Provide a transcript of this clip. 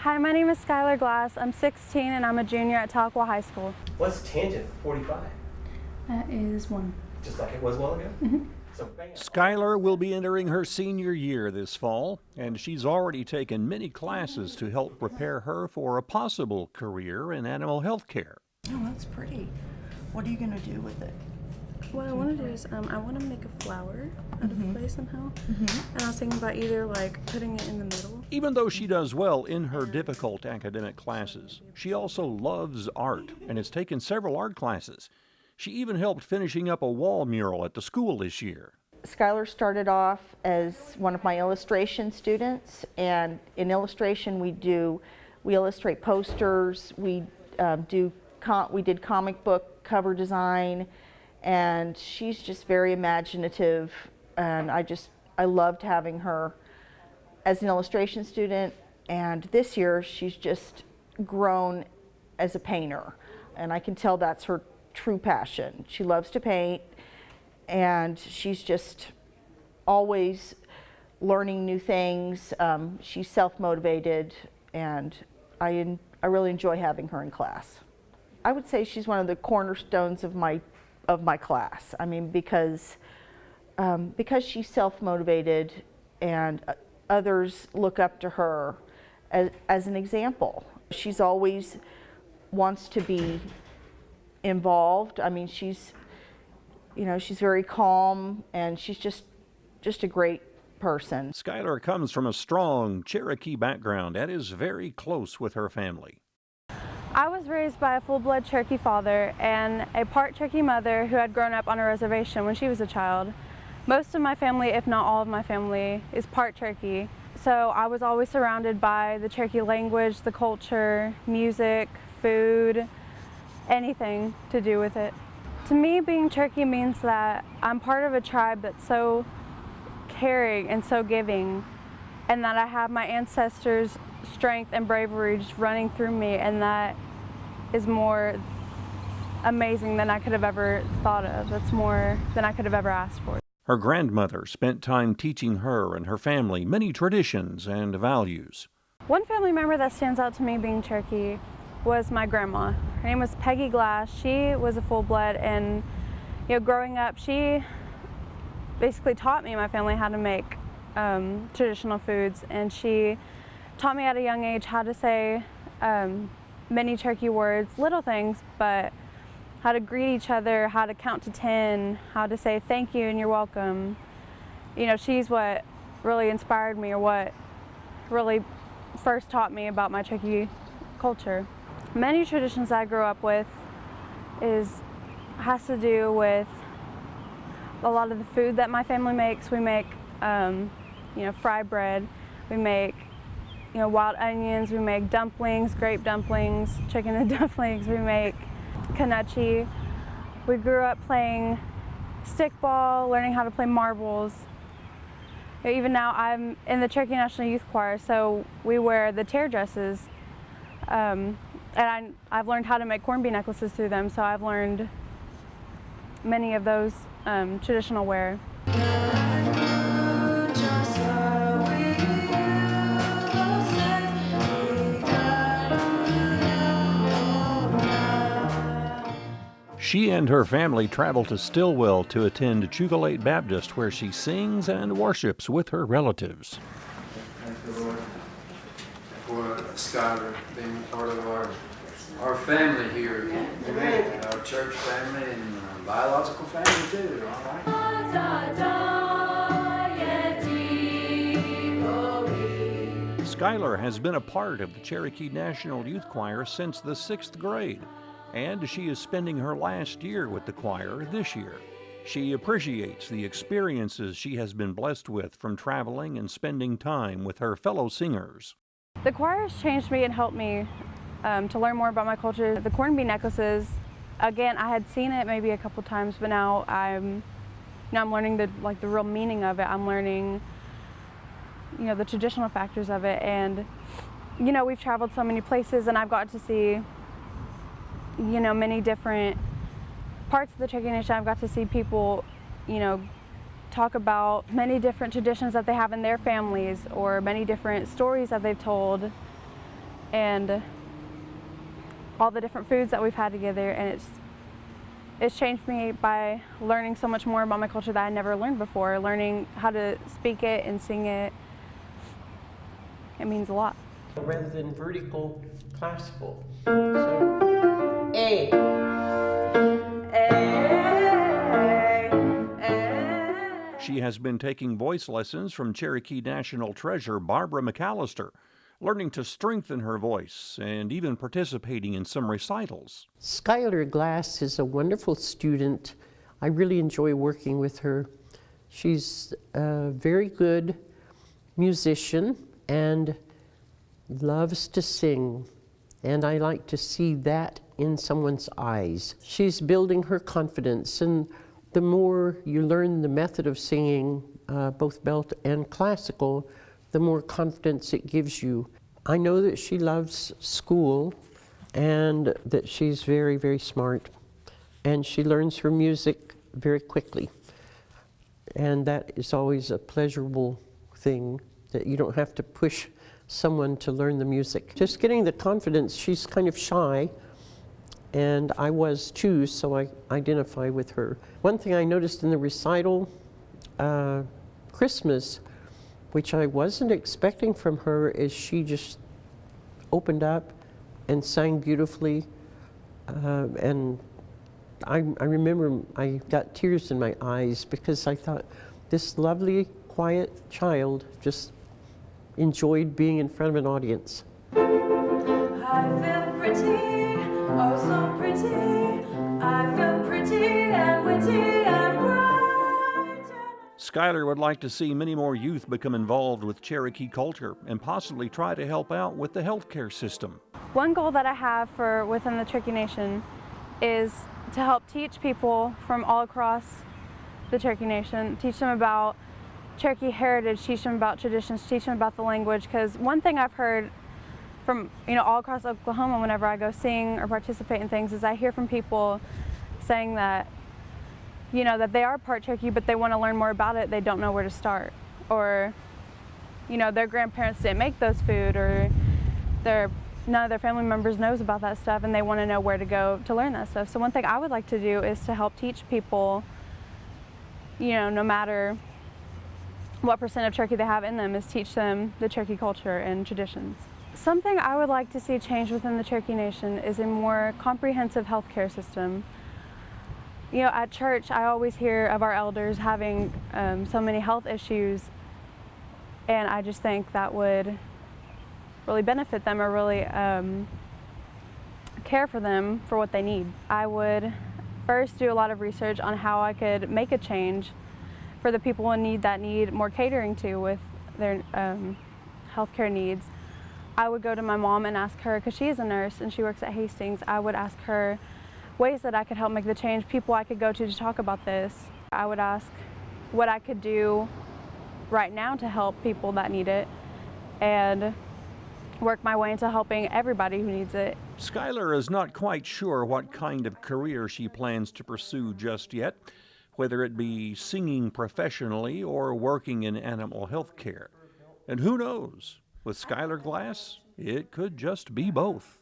Hi, my name is Skylar Glass. I'm 16 and I'm a junior at Tahlequah High School. What's tangent 45? That is 1. Just like it was a while ago? Mm-hmm. So bam. Skylar will be entering her senior year this fall, and she's already taken many classes to help prepare her for a possible career in animal health care. Oh, that's pretty. What are you going to do with it? What I want to do is I want to make a flower out of clay somehow. And I was thinking about either like putting it in the middle. Even though she does well in her difficult academic classes, she also loves art and has taken several art classes. She even helped finishing up a wall mural at the school this year. Skylar started off as one of my illustration students, and in illustration we illustrate posters, we did comic book cover design, and she's just very imaginative, and I loved having her as an illustration student. And this year she's just grown as a painter, and I can tell that's her true passion. She loves to paint, and she's just always learning new things. She's self-motivated, and I really enjoy having her in class. I would say she's one of the cornerstones of my class. I mean, because she's self-motivated, and others look up to her as an example. She's always wants to be involved. I mean, she's very calm, and she's just a great person. Skylar comes from a strong Cherokee background and is very close with her family. I was raised by a full-blood Cherokee father and a part Cherokee mother who had grown up on a reservation when she was a child. Most of my family, if not all of my family, is part Cherokee. So I was always surrounded by the Cherokee language, the culture, music, food, anything to do with it. To me, being Cherokee means that I'm part of a tribe that's so caring and so giving, and that I have my ancestors' strength and bravery just running through me, and that is more amazing than I could have ever thought of. That's more than I could have ever asked for. Her grandmother spent time teaching her and her family many traditions and values. One family member that stands out to me being Cherokee was my grandma. Her name was Peggy Glass. She was a full-blood, and growing up, she basically taught me and my family how to make traditional foods, and she taught me at a young age how to say many Cherokee words, little things, but how to greet each other, how to count to 10, how to say thank you and you're welcome. She's what really inspired me, or what really first taught me about my Cherokee culture. Many traditions I grew up with has to do with a lot of the food that my family makes. We make fry bread, we make wild onions, we make dumplings, grape dumplings, chicken and dumplings, we make knuchi. We grew up playing stickball, learning how to play marbles. Even now I'm in the Cherokee National Youth Choir, so we wear the tear dresses. And I've learned how to make corned beef necklaces through them, so I've learned many of those traditional wear. She and her family travel to Stillwell to attend Chugalate Baptist, where she sings and worships with her relatives. Thank the Lord for Skylar being part of our family here. Amen. Our church family and biological family too. All right. Skylar has been a part of the Cherokee National Youth Choir since the 6th grade, and she is spending her last year with the choir this year. She appreciates the experiences she has been blessed with from traveling and spending time with her fellow singers. The choir has changed me and helped me to learn more about my culture. The corned beef necklaces, again, I had seen it maybe a couple times, but now I'm learning the real meaning of it. I'm learning the traditional factors of it, and we've traveled so many places, and I've got to see many different parts of the Cherokee Nation. I've got to see people talk about many different traditions that they have in their families, or many different stories that they've told. and all the different foods that we've had together, and it's changed me by learning so much more about my culture that I never learned before, learning how to speak it and sing it. It means a lot. Rather than vertical, classical. So, A. She has been taking voice lessons from Cherokee National treasure Barbara McAllister, learning to strengthen her voice and even participating in some recitals. Skylar Glass is a wonderful student. I really enjoy working with her. She's a very good musician and loves to sing, and I like to see that in someone's eyes. She's building her confidence, and the more you learn the method of singing, both belt and classical, the more confidence it gives you. I know that she loves school and that she's very, very smart, and she learns her music very quickly. And that is always a pleasurable thing, that you don't have to push someone to learn the music. Just getting the confidence. She's kind of shy, and I was too, so I identify with her. One thing I noticed in the recital, Christmas, which I wasn't expecting from her, is she just opened up and sang beautifully. And I remember I got tears in my eyes because I thought this lovely, quiet child just enjoyed being in front of an audience. I feel pretty, oh so pretty. I feel pretty and witty and bright. Skylar would like to see many more youth become involved with Cherokee culture and possibly try to help out with the healthcare system. One goal that I have for within the Cherokee Nation is to help teach people from all across the Cherokee Nation, teach them about Cherokee heritage, teach them about traditions, teach them about the language, because one thing I've heard from all across Oklahoma whenever I go sing or participate in things is I hear from people saying that that they are part Cherokee, but they want to learn more about it, they don't know where to start, or their grandparents didn't make those food, or none of their family members knows about that stuff, and they want to know where to go to learn that stuff. So one thing I would like to do is to help teach people, no matter what percent of Cherokee they have in them, is teach them the Cherokee culture and traditions. Something I would like to see change within the Cherokee Nation is a more comprehensive healthcare system. At church, I always hear of our elders having so many health issues, and I just think that would really benefit them, or really care for them for what they need. I would first do a lot of research on how I could make a change for the people in need that need more catering to with their healthcare needs. I would go to my mom and ask her, because she is a nurse and she works at Hastings, I would ask her ways that I could help make the change, people I could go to talk about this. I would ask what I could do right now to help people that need it, and work my way into helping everybody who needs it. Skylar is not quite sure what kind of career she plans to pursue just yet, whether it be singing professionally or working in animal health care. And who knows, with Skylar Glass, it could just be both.